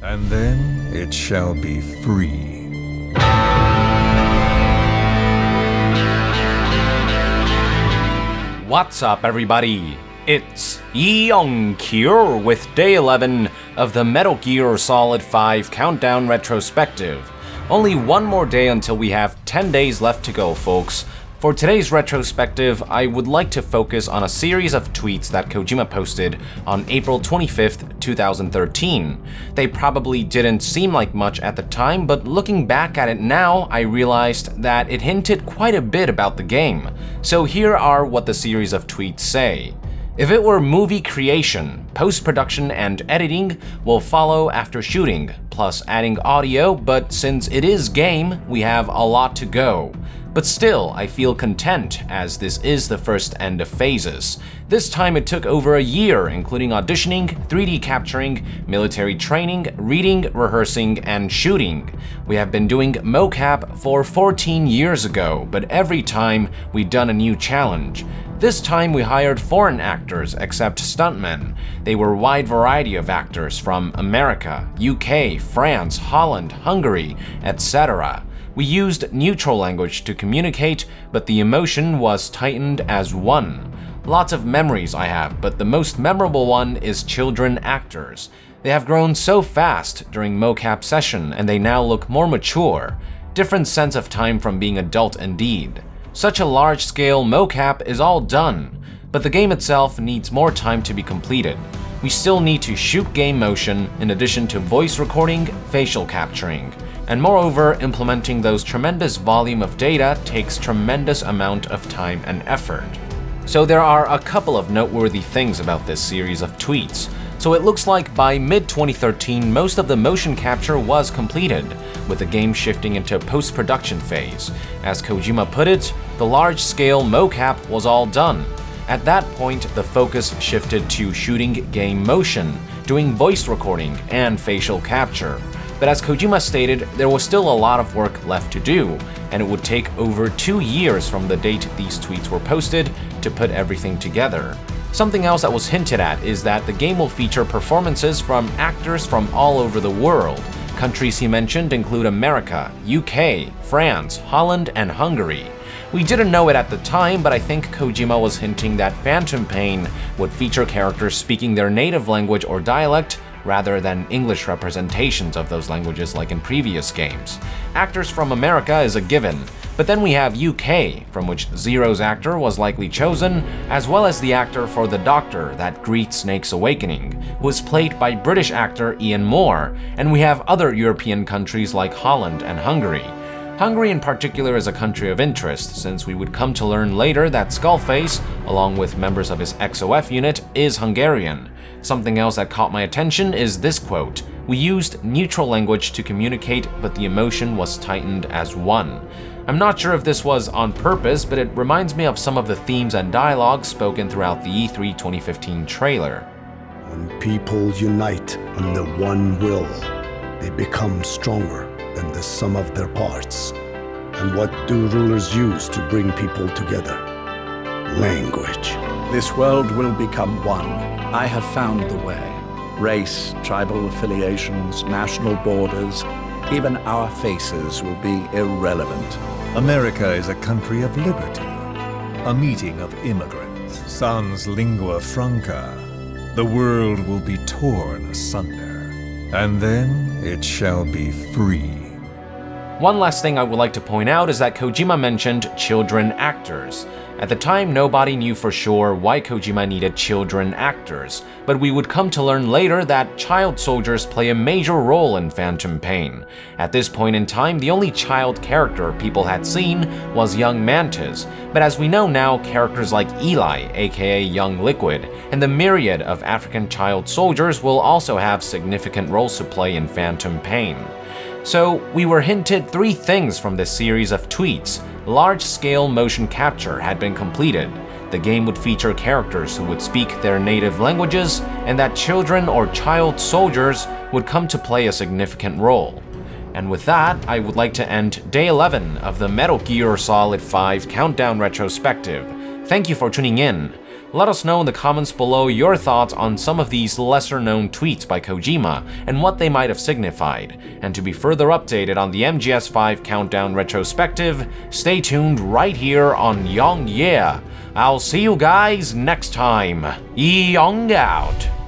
And then it shall be free. What's up, everybody? It's Young Cure with Day 11 of the Metal Gear Solid 5 Countdown Retrospective. Only one more day until we have 10 days left to go, folks. For today's retrospective, I would like to focus on a series of tweets that Kojima posted on April 25th, 2013. They probably didn't seem like much at the time, but looking back at it now, I realized that it hinted quite a bit about the game. So here are what the series of tweets say. If it were movie creation, post-production and editing will follow after shooting, plus adding audio, but since it is game, we have a lot to go. But still, I feel content, as this is the first end of phases. This time it took over a year, including auditioning, 3D capturing, military training, reading, rehearsing, and shooting. We have been doing mocap for 14 years ago, but every time we've done a new challenge. This time we hired foreign actors, except stuntmen. They were a wide variety of actors from America, UK, France, Holland, Hungary, etc. We used neutral language to communicate, but the emotion was tightened as one. Lots of memories I have, but the most memorable one is children actors. They have grown so fast during mocap session, and they now look more mature. Different sense of time from being adult indeed. Such a large-scale mocap is all done, but the game itself needs more time to be completed. We still need to shoot game motion in addition to voice recording, facial capturing. And moreover, implementing those tremendous volume of data takes tremendous amount of time and effort. So there are a couple of noteworthy things about this series of tweets. So it looks like by mid-2013 most of the motion capture was completed, with the game shifting into post-production phase. As Kojima put it, the large-scale mocap was all done. At that point, the focus shifted to shooting game motion, doing voice recording, and facial capture. But as Kojima stated, there was still a lot of work left to do, and it would take over 2 years from the date these tweets were posted to put everything together. Something else that was hinted at is that the game will feature performances from actors from all over the world. Countries he mentioned include America, UK, France, Holland, and Hungary. We didn't know it at the time, but I think Kojima was hinting that Phantom Pain would feature characters speaking their native language or dialect, rather than English representations of those languages like in previous games. Actors from America is a given, but then we have UK, from which Zero's actor was likely chosen, as well as the actor for the Doctor that greets Snake's awakening, who is played by British actor Ian Moore, and we have other European countries like Holland and Hungary. Hungary in particular is a country of interest, since we would come to learn later that Skullface, along with members of his XOF unit, is Hungarian. Something else that caught my attention is this quote: "We used neutral language to communicate, but the emotion was tightened as one." I'm not sure if this was on purpose, but it reminds me of some of the themes and dialogue spoken throughout the E3 2015 trailer. When people unite under one will, they become stronger than the sum of their parts. And what do rulers use to bring people together? Language. This world will become one. I have found the way. Race, tribal affiliations, national borders, even our faces will be irrelevant. America is a country of liberty, a meeting of immigrants, sans lingua franca. The world will be torn asunder, and then it shall be free. One last thing I would like to point out is that Kojima mentioned children actors. At the time, nobody knew for sure why Kojima needed children actors, but we would come to learn later that child soldiers play a major role in Phantom Pain. At this point in time, the only child character people had seen was young Mantis, but as we know now, characters like Eli, aka Young Liquid, and the myriad of African child soldiers will also have significant roles to play in Phantom Pain. So, we were hinted 3 things from this series of tweets. Large-scale motion capture had been completed, the game would feature characters who would speak their native languages, and that children or child soldiers would come to play a significant role. And with that, I would like to end Day 11 of the Metal Gear Solid 5 Countdown Retrospective. Thank you for tuning in. Let us know in the comments below your thoughts on some of these lesser-known tweets by Kojima and what they might have signified. And to be further updated on the MGS5 Countdown Retrospective, stay tuned right here on Young Yeah. I'll see you guys next time. Young out.